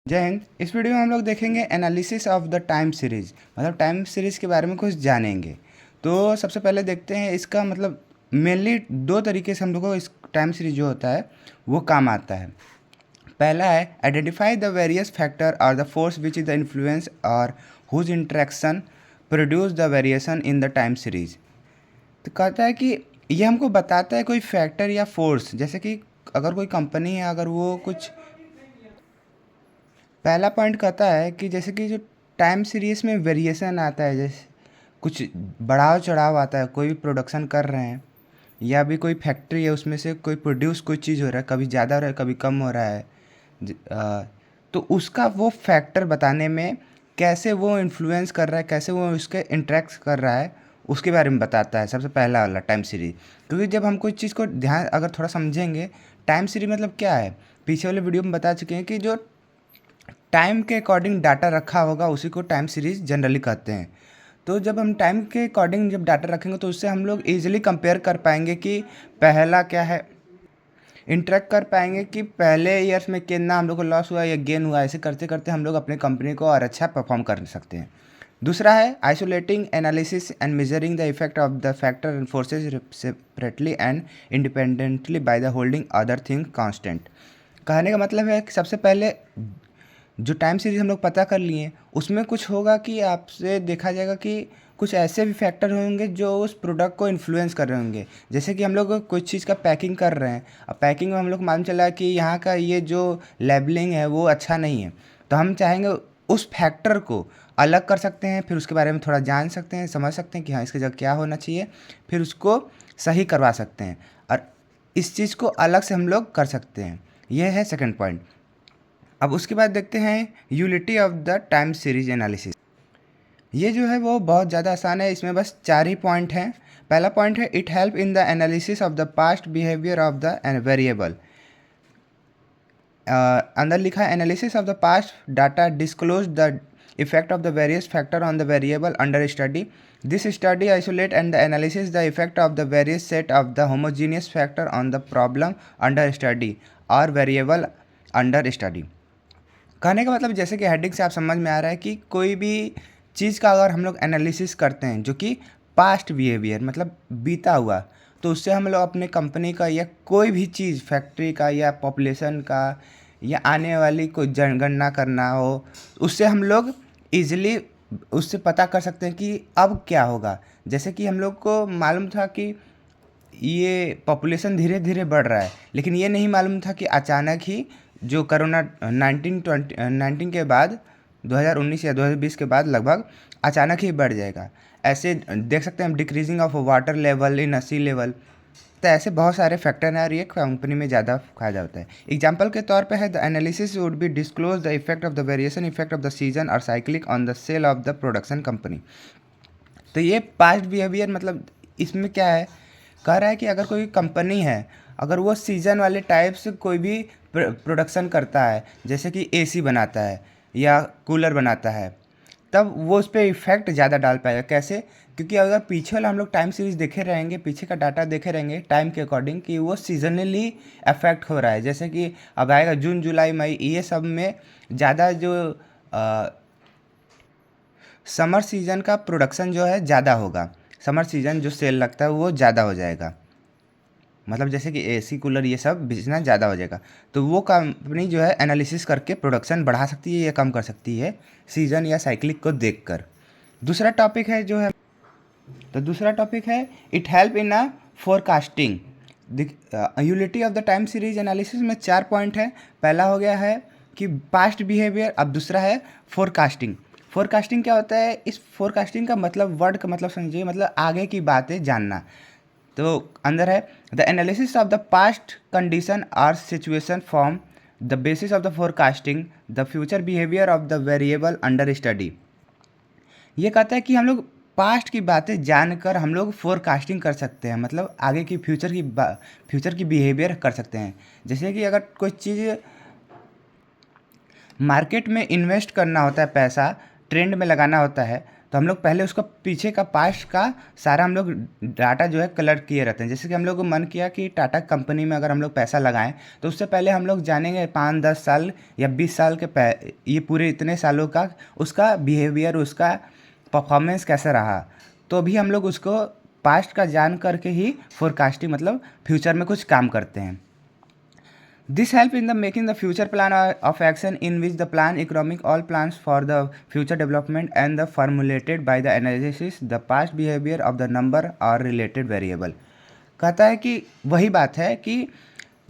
जय हिंद। इस वीडियो में हम लोग देखेंगे analysis of the time series, मतलब टाइम सीरीज़ के बारे में कुछ जानेंगे। तो सबसे पहले देखते हैं इसका मतलब मेनली दो तरीके से हम लोग को इस टाइम सीरीज जो होता है वो काम आता है। पहला है आइडेंटिफाई द वेरियस फैक्टर और the force which is the influence और whose interaction produce the variation in the time series. तो कहता है कि ये हमको बताता है कोई फैक्टर या फोर्स, जैसे कि अगर कोई कंपनी है, अगर वो कुछ पहला पॉइंट कहता है कि जैसे कि जो टाइम सीरीज में वेरिएशन आता है, जैसे कुछ बढ़ाव चढ़ाव आता है, कोई भी प्रोडक्शन कर रहे हैं या भी कोई फैक्ट्री है उसमें से कोई प्रोड्यूस कोई चीज़ हो रहा है, कभी ज़्यादा हो रहा है कभी कम हो रहा है। तो उसका वो फैक्टर बताने में कैसे वो इन्फ्लुएंस कर रहा है, कैसे वो उसके इंटरेक्ट कर रहा है, उसके बारे में बताता है सबसे पहला वाला टाइम सीरीज। क्योंकि जब हम कोई चीज़ को ध्यान अगर थोड़ा समझेंगे, टाइम सीरीज मतलब क्या है, पीछे वाले वीडियो में बता चुके हैं कि जो टाइम के अकॉर्डिंग डाटा रखा होगा उसी को टाइम सीरीज जनरली कहते हैं। तो जब हम टाइम के अकॉर्डिंग जब डाटा रखेंगे तो उससे हम लोग ईजिली कंपेयर कर पाएंगे कि पहला क्या है, इंटरेक्ट कर पाएंगे कि पहले ईयर्स में कितना हम लोग को लॉस हुआ या गेन हुआ। ऐसे करते करते हम लोग अपने कंपनी को और अच्छा परफॉर्म कर सकते हैं। दूसरा है isolating analysis and measuring the effect of the factor and forces separately and independently by the holding other thing constant. कहने का मतलब है कि सबसे पहले जो टाइम सीरीज हम लोग पता कर लिए उसमें कुछ होगा कि आपसे देखा जाएगा कि कुछ ऐसे भी फैक्टर होंगे जो उस प्रोडक्ट को इन्फ्लुएंस कर रहे होंगे। जैसे कि हम लोग कुछ चीज़ का पैकिंग कर रहे हैं, अब पैकिंग में हम लोग मालूम चला कि यहाँ का ये जो लेबलिंग है वो अच्छा नहीं है, तो हम चाहेंगे उस फैक्टर को अलग कर सकते हैं, फिर उसके बारे में थोड़ा जान सकते हैं, समझ सकते हैं कि हाँ इसकी जगह क्या होना चाहिए, फिर उसको सही करवा सकते हैं और इस चीज़ को अलग से हम लोग कर सकते हैं। यह है सेकंड पॉइंट। अब उसके बाद देखते हैं utility of the time series analysis. ये जो है वो बहुत ज़्यादा आसान है, इसमें बस 4 ही पॉइंट हैं। पहला पॉइंट है it help in the analysis of the past behaviour of the variable. अंदर लिखा है analysis of the past data disclose the effect of the various factor on the variable under study. This study isolate and the analysis the effect of the various set of the homogeneous factor on the problem under study और variable under study. कहने का मतलब जैसे कि heading से आप समझ में आ रहा है कि कोई भी चीज़ का अगर हम लोग एनालिसिस करते हैं जो कि पास्ट बिहेवियर मतलब बीता हुआ, तो उससे हम लोग अपने कंपनी का या कोई भी चीज़ फैक्ट्री का या पॉपुलेशन का या आने वाली कोई जनगणना करना हो, उससे हम लोग ईजिली उससे पता कर सकते हैं कि अब क्या होगा। जैसे कि हम लोग को मालूम था कि ये पॉपुलेशन धीरे धीरे बढ़ रहा है, लेकिन ये नहीं मालूम था कि अचानक ही जो कोरोना 19 के बाद 2019 या 2020 के बाद लगभग अचानक ही बढ़ जाएगा। ऐसे देख सकते हैं हम decreasing of water level in sea level. तो ऐसे बहुत सारे फैक्टर हैं और ये कंपनी में ज़्यादा फायदा होता है। एग्जाम्पल के तौर पे है the analysis would be disclose the effect of the variation effect of the season और cyclic on the sale of the production company. तो ये पास्ट बिहेवियर मतलब इसमें क्या है, कह रहा है कि अगर कोई कंपनी है, अगर वो सीज़न वाले टाइप से कोई भी प्रोडक्शन करता है, जैसे कि एसी बनाता है या कूलर बनाता है, तब वो उस पर इफ़ेक्ट ज़्यादा डाल पाएगा। कैसे? क्योंकि अगर पीछे वाला हम लोग टाइम सीरीज देखे रहेंगे, पीछे का डाटा देखे रहेंगे टाइम के अकॉर्डिंग कि वो सीजनली अफेक्ट हो रहा है। जैसे कि अब आएगा जून जुलाई मई, ये सब में ज़्यादा जो समर सीज़न का प्रोडक्शन जो है ज़्यादा होगा, समर सीज़न जो सेल लगता है वो ज़्यादा हो जाएगा, मतलब जैसे कि एसी कूलर ये सब बिजनेस ज़्यादा हो जाएगा। तो वो कंपनी जो है एनालिसिस करके प्रोडक्शन बढ़ा सकती है या कम कर सकती है सीज़न या साइक्लिक को देखकर। दूसरा टॉपिक है जो है, तो दूसरा टॉपिक है it help in a forecasting. Utility of the time series analysis में 4 पॉइंट है। पहला हो गया है कि पास्ट बिहेवियर, अब दूसरा है फोरकास्टिंग। फोरकास्टिंग क्या होता है? इस फोरकास्टिंग का मतलब वर्ड का मतलब समझिए, मतलब आगे की बातें जानना। तो अंदर है the analysis of the past condition or situation form the basis of the forecasting the future behaviour of the variable under study. ये कहता है कि हम लोग पास्ट की बातें जानकर हम लोग फोरकास्टिंग कर सकते हैं, मतलब आगे की फ्यूचर की बिहेवियर कर सकते हैं। जैसे कि अगर कोई चीज़ मार्केट में इन्वेस्ट करना होता है, पैसा ट्रेंड में लगाना होता है, तो हम लोग पहले उसका पीछे का पास्ट का सारा हम लोग डाटा जो है कलेक्ट किए रहते हैं। जैसे कि हम लोग को मन किया कि टाटा कंपनी में अगर हम लोग पैसा लगाएं तो उससे पहले हम लोग जानेंगे 5-10 साल या 20 साल के ये पूरे इतने सालों का उसका बिहेवियर, उसका परफॉर्मेंस कैसा रहा। तो अभी हम लोग उसको पास्ट का जान करके ही फोरकास्टिंग मतलब फ्यूचर में कुछ काम करते हैं। This help in the making the future plan of action in which the plan economic all plans for the future development and the formulated by the analysis the past behavior of the number or related variable। कहता है कि वही बात है कि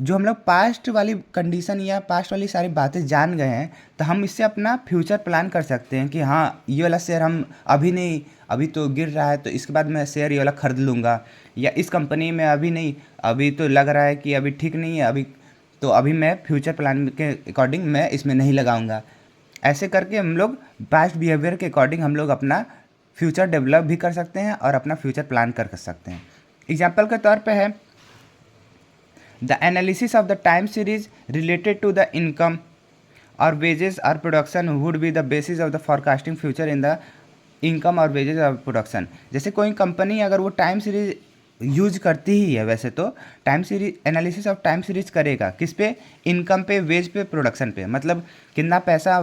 जो हम लोग पास्ट वाली कंडीशन या पास्ट वाली सारी बातें जान गए हैं तो हम इससे अपना फ्यूचर प्लान कर सकते हैं कि हाँ ये वाला शेयर हम अभी नहीं, अभी तो गिर रहा है तो इसके बाद मैं शेयर ये वाला खरीद लूँगा, या इस कंपनी में अभी नहीं, अभी तो लग रहा है कि अभी ठीक नहीं है, अभी तो अभी मैं फ्यूचर प्लान के अकॉर्डिंग मैं इसमें नहीं लगाऊंगा। ऐसे करके हम लोग पास्ट बिहेवियर के अकॉर्डिंग हम लोग अपना फ्यूचर डेवलप भी कर सकते हैं और अपना फ्यूचर प्लान कर सकते हैं। एग्जाम्पल के तौर पे है the analysis of the time series related to the income और वेजेस और production would be the basis of the forecasting future in the income और वेजेस और प्रोडक्शन। जैसे कोई कंपनी अगर वो टाइम सीरीज यूज करती ही है, वैसे तो time series analysis of time series करेगा किस पे, इनकम पे, वेज पे, प्रोडक्शन पे, मतलब कितना पैसा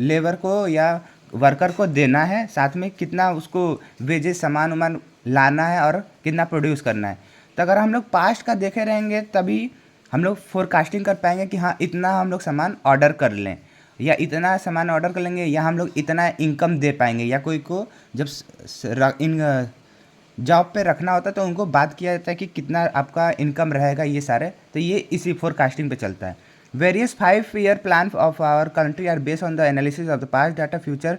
लेबर को या वर्कर को देना है, साथ में कितना उसको वेजेस सामान वामान लाना है और कितना प्रोड्यूस करना है। तो अगर हम लोग पास्ट का देखे रहेंगे तभी हम लोग फोरकास्टिंग कर पाएंगे कि हाँ इतना हम लोग सामान ऑर्डर कर लें या इतना सामान ऑर्डर कर लेंगे या हम लोग इतना इनकम दे पाएंगे, या कोई को जब इन जॉब पे रखना होता है तो उनको बात किया जाता है कि कितना आपका इनकम रहेगा, ये सारे तो ये इसी फोरकास्टिंग पे चलता है। Various 5 year plan of our country are based on the analysis of the past data future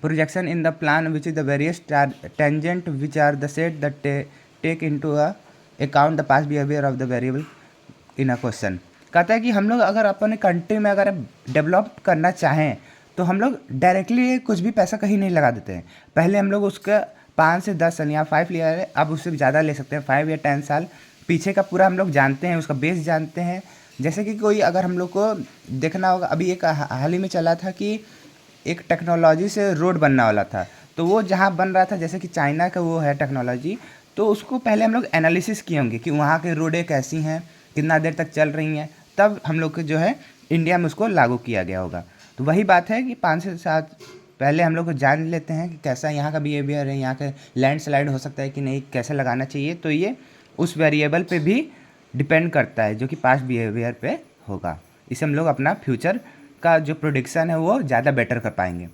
projection in the plan which is the various tangent which are the set the take into account the past behaviour of the variable in a question. कहता है कि हम लोग अगर अपने country में अगर develop करना चाहें तो हम लोग डायरेक्टली कुछ भी पैसा कहीं नहीं लगा देते हैं। पहले हम लोग उसका 5 से 10 साल या 5 लिया है, अब उससे ज़्यादा ले सकते हैं, 5 या 10 साल पीछे का पूरा हम लोग जानते हैं, उसका बेस जानते हैं। जैसे कि कोई अगर हम लोग को देखना होगा, अभी एक हाल ही में चला था कि एक टेक्नोलॉजी से रोड बनने वाला था, तो वो जहाँ बन रहा था जैसे कि चाइना का वो है टेक्नोलॉजी, तो उसको पहले हम लोग एनालिसिस किए होंगे कि वहाँ के रोडें कैसी हैं, कितना देर तक चल रही हैं, तब हम लोग को जो है इंडिया में उसको लागू किया गया होगा। तो वही बात है कि 5 से 7 पहले हम लोग को जान लेते हैं कि कैसा यहाँ का बिहेवियर है, यहाँ का लैंडस्लाइड हो सकता है कि नहीं, कैसे लगाना चाहिए, तो ये उस वेरिएबल पे भी डिपेंड करता है जो कि पास्ट बिहेवियर पे होगा। इससे हम लोग अपना फ्यूचर का जो प्रोडिक्शन है वो ज़्यादा बेटर कर पाएंगे।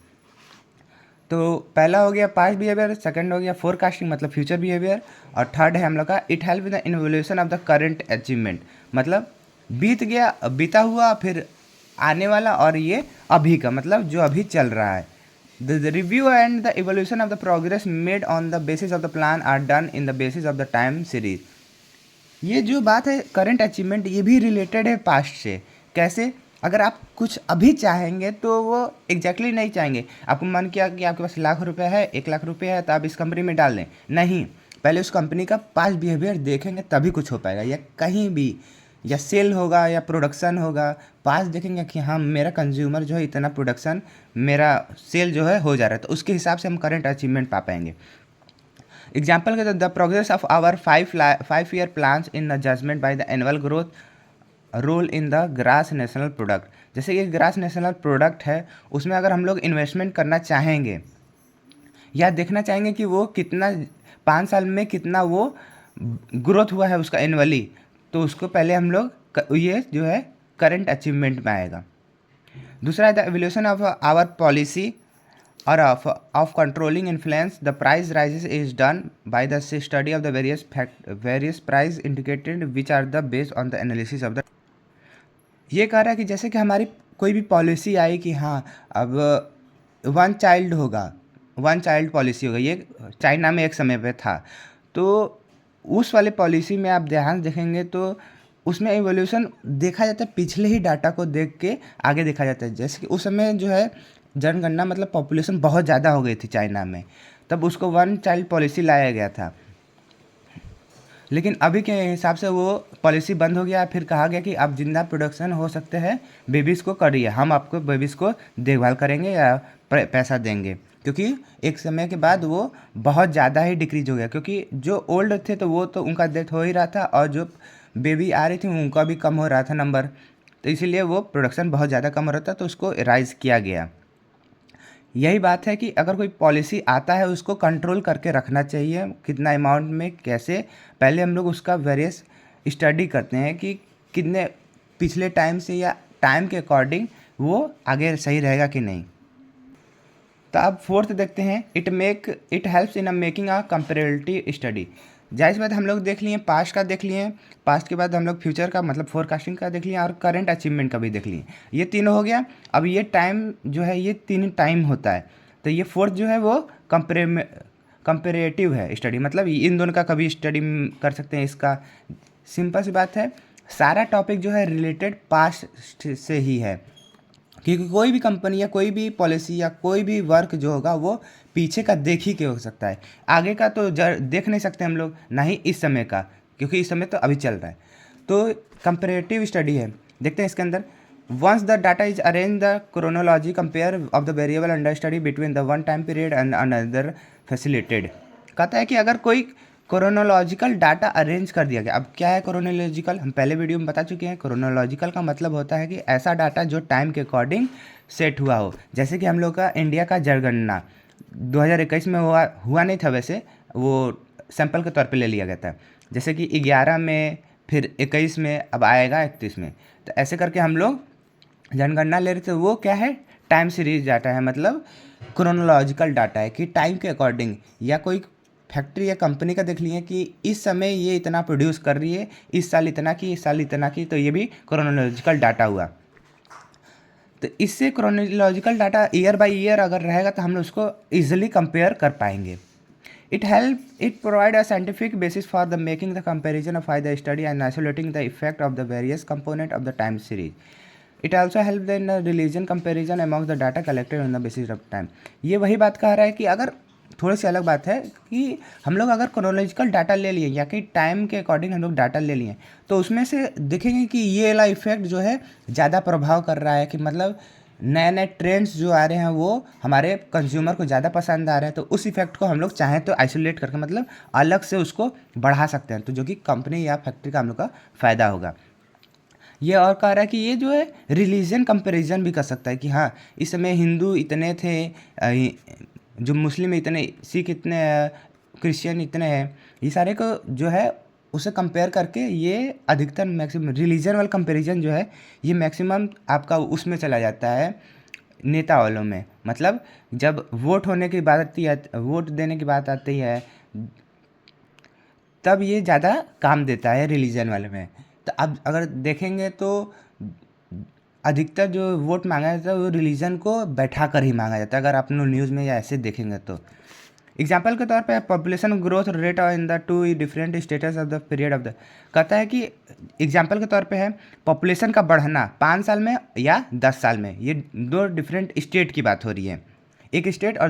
तो पहला हो गया पास्ट बिहेवियर, सेकंड हो गया फोरकास्टिंग मतलब फ्यूचर बिहेवियर, और थर्ड है हम लोग का it help in the evolution of the current achievement, मतलब बीता हुआ, फिर आने वाला, और ये अभी का मतलब जो अभी चल रहा है। The review and the evolution of the progress made on the basis of the plan are done in the basis of the time series. ये जो बात है करंट अचीवमेंट, ये भी रिलेटेड है पास्ट से। कैसे? अगर आप कुछ अभी चाहेंगे तो वो एग्जैक्टली नहीं चाहेंगे। आपको मन किया कि आपके पास लाख रुपए है, 1 लाख रुपए है, तो आप इस कंपनी में डाल दें, नहीं, पहले उस कंपनी का पास्ट बिहेवियर देखेंगे तभी कुछ हो पाएगा। या कहीं भी या सेल होगा या प्रोडक्शन होगा, पास देखेंगे कि हाँ मेरा कंज्यूमर जो है इतना प्रोडक्शन, मेरा सेल जो है हो जा रहा है, तो उसके हिसाब से हम करंट अचीवमेंट पा पाएंगे। एग्जाम्पल के the progress of our 5 year plans in the judgement by the annual growth role in the gross national product. जैसे ये ग्रास नेशनल प्रोडक्ट है, उसमें अगर हम लोग इन्वेस्टमेंट करना चाहेंगे या देखना चाहेंगे कि वो कितना 5 साल में कितना वो ग्रोथ हुआ है उसका एनुअली, तो उसको पहले हम लोग ये जो है करंट अचीवमेंट में आएगा। दूसरा है the evolution of our policy और of controlling influence the price rises is done by the study of the various price indicated which are the based on the analysis of the. ये कह रहा है कि जैसे कि हमारी कोई भी पॉलिसी आई कि हाँ अब 1 चाइल्ड होगा, 1 चाइल्ड पॉलिसी होगा, ये चाइना में एक समय पे था, तो उस वाले पॉलिसी में आप ध्यान देखेंगे तो उसमें इवोल्यूशन देखा जाता है पिछले ही डाटा को देख के आगे देखा जाता है। जैसे कि उस समय जो है जनगणना मतलब पॉपुलेशन बहुत ज़्यादा हो गई थी चाइना में, तब उसको 1 चाइल्ड पॉलिसी लाया गया था। लेकिन अभी के हिसाब से वो पॉलिसी बंद हो गया। फिर कहा गया कि आप जिंदा प्रोडक्शन हो सकते हैं, बेबीज़ को करिए, हम आपको बेबीज़ को देखभाल करेंगे या पैसा देंगे। क्योंकि एक समय के बाद वो बहुत ज़्यादा ही डिक्रीज हो गया, क्योंकि जो ओल्ड थे तो वो तो उनका डेथ हो ही रहा था, और जो बेबी आ रही थी उनका भी कम हो रहा था नंबर, तो इसीलिए वो प्रोडक्शन बहुत ज़्यादा कम हो रहा था, तो उसको राइज किया गया। यही बात है कि अगर कोई पॉलिसी आता है उसको कंट्रोल करके रखना चाहिए, कितना अमाउंट में कैसे। पहले हम लोग उसका वेरियस स्टडी करते हैं कि कितने पिछले टाइम से या टाइम के अकॉर्डिंग वो आगे सही रहेगा कि नहीं। तो अब फोर्थ देखते हैं, it helps in a making a comparative study. जाहिर सी बात हम लोग देख लिए, पास्ट का देख लिए, पास्ट के बाद हम लोग फ्यूचर का मतलब फोरकास्टिंग का देख लिए, और करंट अचीवमेंट का भी देख लिए। ये तीनों हो गया। अब ये टाइम जो है ये तीन टाइम होता है, तो ये फोर्थ जो है वो कंपेरेटिव है स्टडी, मतलब इन दोनों का कभी स्टडी कर सकते हैं इसका। सिंपल सी बात है, सारा टॉपिक जो है रिलेटेड पास्ट से ही है, क्योंकि कोई भी कंपनी या कोई भी पॉलिसी या कोई भी वर्क जो होगा वो पीछे का देख ही के हो सकता है, आगे का तो देख नहीं सकते हम लोग, ना ही इस समय का, क्योंकि इस समय तो अभी चल रहा है। तो कंपेरेटिव स्टडी है, देखते हैं इसके अंदर। Once the data is arrange the chronology compare of the variable under study between the one time period and another facilitated. कहता है कि अगर कोई क्रोनोलॉजिकल डाटा अरेंज कर दिया गया। अब क्या है क्रोनोलॉजिकल, हम पहले वीडियो में बता चुके हैं। क्रोनोलॉजिकल का मतलब होता है कि ऐसा डाटा जो टाइम के अकॉर्डिंग सेट हुआ हो। जैसे कि हम लोग का इंडिया का जनगणना 2021 में हुआ नहीं था, वैसे वो सैंपल के तौर पे ले लिया गया था। जैसे कि 11 में, फिर 21 में, अब आएगा 31 में। तो ऐसे करके हम लोग जनगणना ले रहे थे। वो क्या है, टाइम सीरीज डाटा है, मतलब क्रोनोलॉजिकल डाटा है कि टाइम के अकॉर्डिंग, या कोई फैक्ट्री या कंपनी का देख लिए कि इस समय ये इतना प्रोड्यूस कर रही है, इस साल इतना की, इस साल इतना की, तो ये भी क्रोनोलॉजिकल डाटा हुआ। तो इससे chronological data year by year अगर रहेगा तो हम लोग उसको ईजिली कंपेयर कर पाएंगे। It provide a scientific basis for the making the comparison of the study and isolating the effect of the various component of the time series. It also help in religion comparison among the data collected on the basis of time. ये वही बात कह रहा है कि अगर थोड़ी सी अलग बात है कि हम लोग अगर क्रोनोलॉजिकल डाटा ले लिए या कि टाइम के अकॉर्डिंग हम लोग डाटा ले लिए, तो उसमें से देखेंगे कि ये वाला इफेक्ट जो है ज़्यादा प्रभाव कर रहा है, कि मतलब नए नए ट्रेंड्स जो आ रहे हैं वो हमारे कंज्यूमर को ज़्यादा पसंद आ रहे हैं। तो उस इफेक्ट को हम लोग चाहें तो आइसोलेट करके, मतलब अलग से उसको बढ़ा सकते हैं, तो जो कि कंपनी या फैक्ट्री का हम लोग का फ़ायदा होगा। ये और कह रहा है कि ये जो है रिलीजन कंपैरिजन भी कर सकता है कि हाँ, इस समय हिंदू इतने थे, जो मुस्लिम इतने, सिख इतने हैं, क्रिश्चियन इतने हैं, ये सारे को जो है उसे कंपेयर करके ये अधिकतर मैक्सिमम रिलीजन वाला कंपैरिजन जो है ये मैक्सिमम आपका उसमें चला जाता है, नेता वालों में। मतलब जब वोट होने की बात आती है, वोट देने की बात आती है, तब ये ज़्यादा काम देता है रिलीजन वाले में। तो अब अगर देखेंगे तो अधिकतर जो वोट मांगा जाता है वो रिलीजन को बैठा कर ही मांगा जाता है, अगर आप लोग न्यूज़ में या ऐसे देखेंगे तो। एग्जाम्पल के तौर पे population growth rate in the two different status of the period of the, कहता है कि एग्जाम्पल के तौर पे है पॉपुलेशन का बढ़ना 5 साल में या 10 साल में, ये दो डिफरेंट स्टेट की बात हो रही है। एक स्टेट और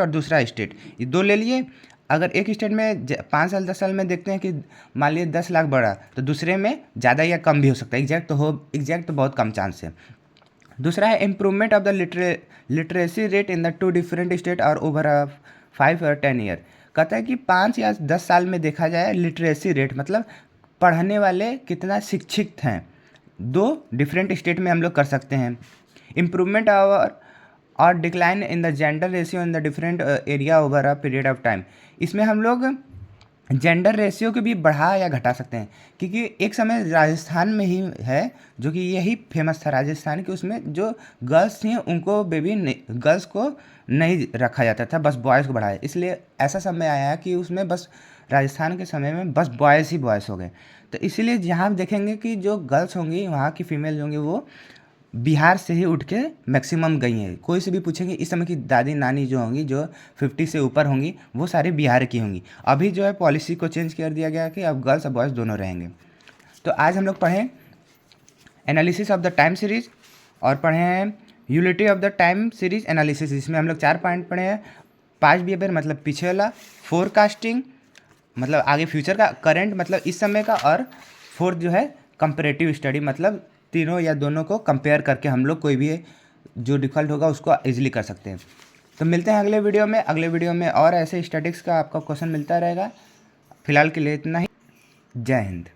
दूसरा स्टेट, ये दो ले लिए। अगर एक स्टेट में 5 साल 10 साल में देखते हैं कि मान लीजिए 10 लाख बढ़ा, तो दूसरे में ज़्यादा या कम भी हो सकता है, एग्जैक्ट तो बहुत कम चांस है। दूसरा है improvement of the literacy rate in the two different state और ओवर 5 और 10 ईयर। कहता है कि 5 या 10 साल में देखा जाए लिटरेसी रेट, मतलब पढ़ने वाले कितना शिक्षित हैं, दो डिफरेंट स्टेट में हम लोग कर सकते हैं। इम्प्रूवमेंट और decline in the gender ratio in the different area over a period of time, इसमें हम लोग जेंडर रेशियो को भी बढ़ा या घटा सकते हैं। क्योंकि एक समय राजस्थान में ही है जो कि यही फेमस था राजस्थान की, उसमें जो गर्ल्स थी उनको गर्ल्स को नहीं रखा जाता था, बस बॉयज़ को बढ़ाया। इसलिए ऐसा समय आया कि उसमें बस राजस्थान के समय में बस बॉयज़ ही बॉयज़ हो गए। तो इसीलिए जहाँ देखेंगे कि जो गर्ल्स होंगी वहाँ की फीमेल होंगी वो बिहार से ही उठ के मैक्सिमम गई हैं। कोई से भी पूछेंगे इस समय की दादी नानी जो होंगी, जो 50 से ऊपर होंगी, वो सारी बिहार की होंगी। अभी जो है पॉलिसी को चेंज कर दिया गया कि अब गर्ल्स और बॉयज़ दोनों रहेंगे। तो आज हम लोग पढ़ें analysis of the time series और पढ़े हैं utility of the time series analysis. इसमें हम लोग 4 पॉइंट पढ़े हैं। 5 बिहेवियर मतलब पीछे वाला, फोरकास्टिंग, मतलब आगे फ्यूचर का, करंट मतलब इस समय का, और फोर्थ जो है कंपेरेटिव स्टडी, मतलब तीनों या दोनों को कंपेयर करके हम लोग कोई भी जो डिफ़ॉल्ट होगा उसको ईजिली कर सकते हैं। तो मिलते हैं अगले वीडियो में। अगले वीडियो में और ऐसे स्टैटिक्स का आपका क्वेश्चन मिलता रहेगा। फिलहाल के लिए इतना ही। जय हिंद।